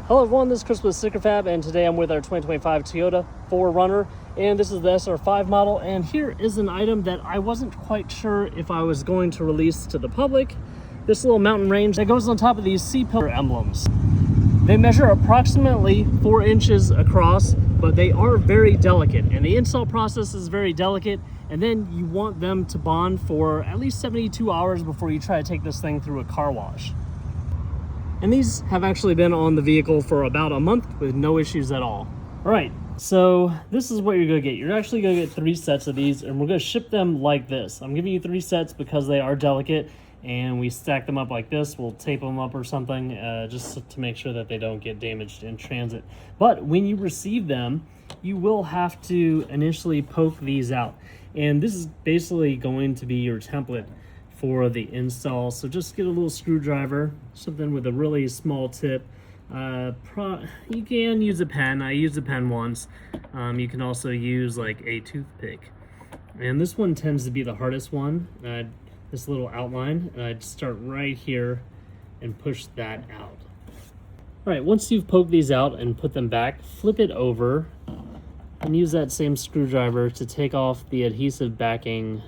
Hello everyone, this is Chris with Sticker Fab, and today I'm with our 2025 Toyota 4Runner, and this is the SR5 model. And here is an item that I wasn't quite sure if I was going to release to the public. This little mountain range that goes on top of these C-pillar emblems. They measure approximately 4 inches across, but they are very delicate, and the install process is very delicate. And then you want them to bond for at least 72 hours before you try to take this thing through a car wash. And these have actually been on the vehicle for about a month with no issues at all. All right, so this is what you're gonna get. You're actually gonna get 3 sets of these, and we're gonna ship them like this. I'm giving you 3 sets because they are delicate, and we stack them up like this. We'll tape them up or something just to make sure that they don't get damaged in transit. But when you receive them, you will have to initially poke these out. And this is basically going to be your template for the install. So just get a little screwdriver, something with a really small tip. You can use a pen. I used a pen once. You can also use like a toothpick. And this one tends to be the hardest one, this little outline. I'd start right here and push that out. All right, once you've poked these out and put them back, flip it over and use that same screwdriver to take off the adhesive backing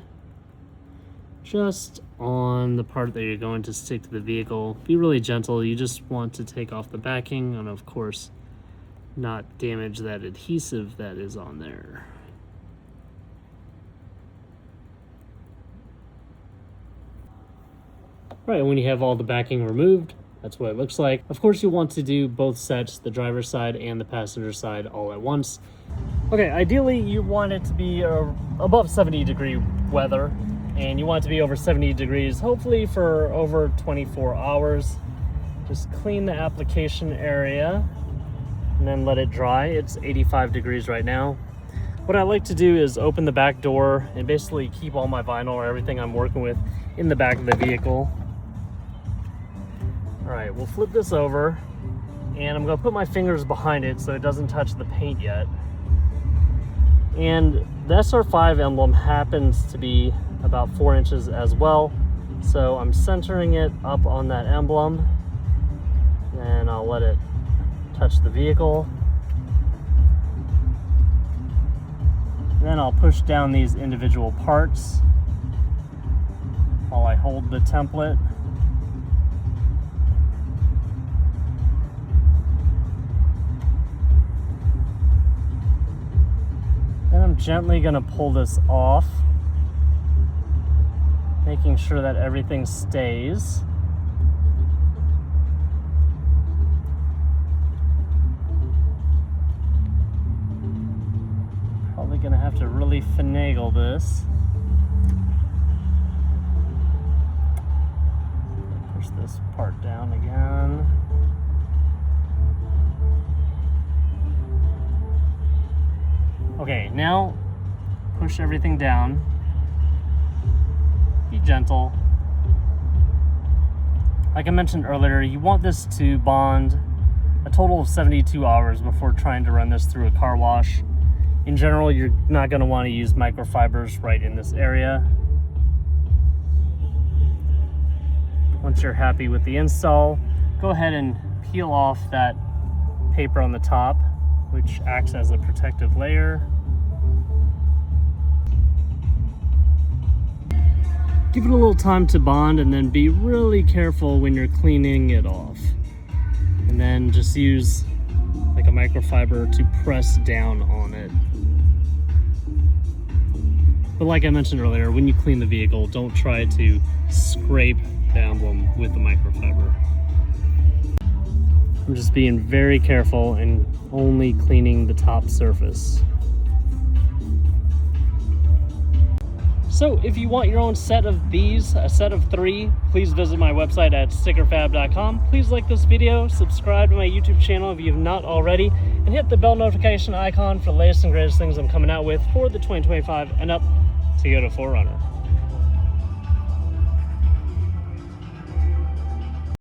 just on the part that you're going to stick to the vehicle. Be really gentle. You just want to take off the backing and of course not damage that adhesive that is on there. All right, when you have all the backing removed, that's what it looks like. Of course, you want to do both sets, the driver's side and the passenger side, all at once. Okay, ideally you want it to be above 70-degree weather, and you want it to be over 70 degrees, hopefully for over 24 hours. Just clean the application area and then let it dry. It's 85 degrees right now. What I like to do is open the back door and basically keep all my vinyl or everything I'm working with in the back of the vehicle. All right, we'll flip this over, and I'm gonna put my fingers behind it so it doesn't touch the paint yet. And the SR5 emblem happens to be about 4 inches as well. So I'm centering it up on that emblem, and I'll let it touch the vehicle. And then I'll push down these individual parts while I hold the template. Then I'm gently gonna pull this off, making sure that everything stays. Probably gonna have to really finagle this. Push this part down again. Okay, now push everything down. Be gentle. Like I mentioned earlier, you want this to bond a total of 72 hours before trying to run this through a car wash. In general, you're not going to want to use microfibers right in this area. Once you're happy with the install, go ahead and peel off that paper on the top, which acts as a protective layer. Give it a little time to bond, and then be really careful when you're cleaning it off. And then just use like a microfiber to press down on it. But like I mentioned earlier, when you clean the vehicle, don't try to scrape the emblem with the microfiber. I'm just being very careful and only cleaning the top surface. So if you want your own set of these, a set of 3, please visit my website at stickerfab.com. Please like this video, subscribe to my YouTube channel if you have not already, and hit the bell notification icon for the latest and greatest things I'm coming out with for the 2025 and up Toyota 4Runner.